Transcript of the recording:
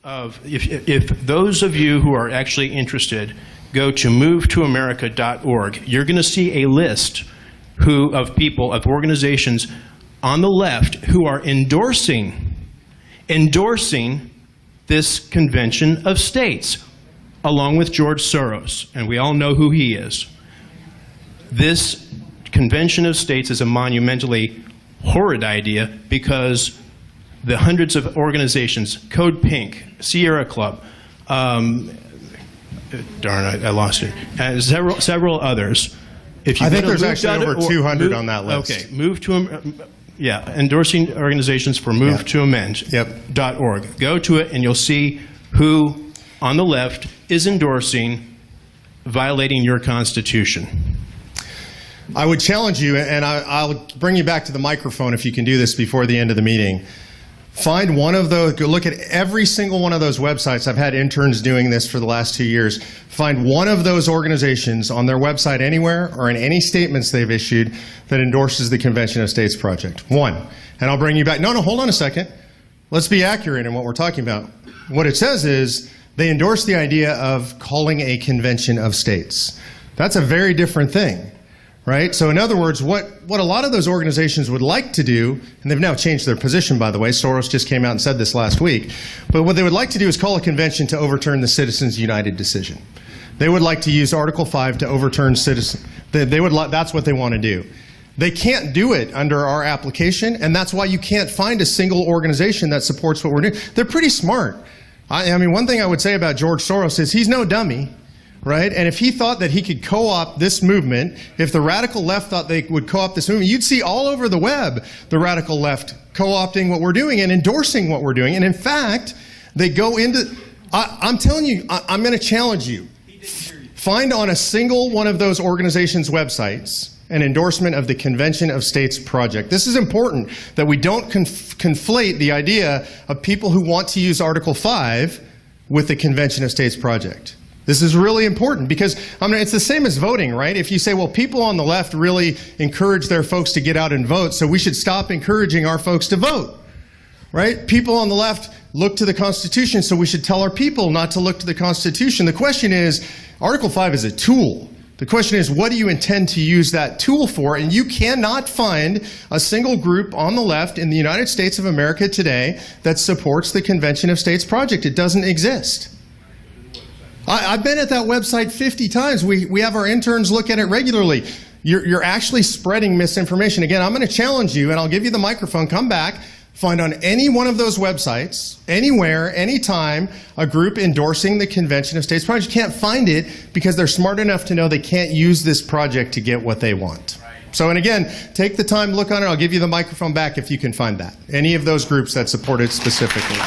of, if those of you who are actually interested go to movetoamerica.org, you're going to see a list of people, of organizations on the left who are endorsing this Convention of States, along with George Soros, and we all know who he is. This Convention of States is a monumentally horrid idea because the hundreds of organizations, Code Pink, Sierra Club, darn, I lost it, and several others. If you I think there's actually over 200 on that list. Okay, endorsing organizations for movetoamend.org. Go to it and you'll see who on the left is endorsing violating your Constitution. I would challenge you, and I'll bring you back to the microphone if you can do this before the end of the meeting. Find one of those, go look at every single one of those websites. I've had interns doing this for the last 2 years. Find one of those organizations on their website anywhere or in any statements they've issued that endorses the Convention of States project. One. And I'll bring you back. No, hold on a second. Let's be accurate in what we're talking about. What it says is they endorse the idea of calling a Convention of States. That's a very different thing. Right? So in other words, what a lot of those organizations would like to do, and they've now changed their position, by the way, Soros just came out and said this last week, but what they would like to do is call a convention to overturn the Citizens United decision. They would like to use Article 5 to overturn that's what they want to do. They can't do it under our application, and that's why you can't find a single organization that supports what we're doing. They're pretty smart. I mean, one thing I would say about George Soros is he's no dummy. Right? And if he thought that he could co-opt this movement, if the radical left thought they would co-opt this movement, you'd see all over the web the radical left co-opting what we're doing and endorsing what we're doing. And in fact, they go into, I'm telling you, I'm going to challenge you. Find on a single one of those organizations' websites an endorsement of the Convention of States project. This is important, that we don't conflate the idea of people who want to use Article 5 with the Convention of States project. This is really important because it's the same as voting, right? If you say, well, people on the left really encourage their folks to get out and vote, so we should stop encouraging our folks to vote, right? People on the left look to the Constitution, so we should tell our people not to look to the Constitution. The question is, Article 5 is a tool. The question is, what do you intend to use that tool for? And you cannot find a single group on the left in the United States of America today that supports the Convention of States project. It doesn't exist. I've been at that website 50 times. We have our interns look at it regularly. You're actually spreading misinformation. Again, I'm going to challenge you, and I'll give you the microphone. Come back, find on any one of those websites, anywhere, anytime, a group endorsing the Convention of States project. You can't find it because they're smart enough to know they can't use this project to get what they want. So, and again, take the time, look on it. I'll give you the microphone back if you can find that. Any of those groups that support it specifically.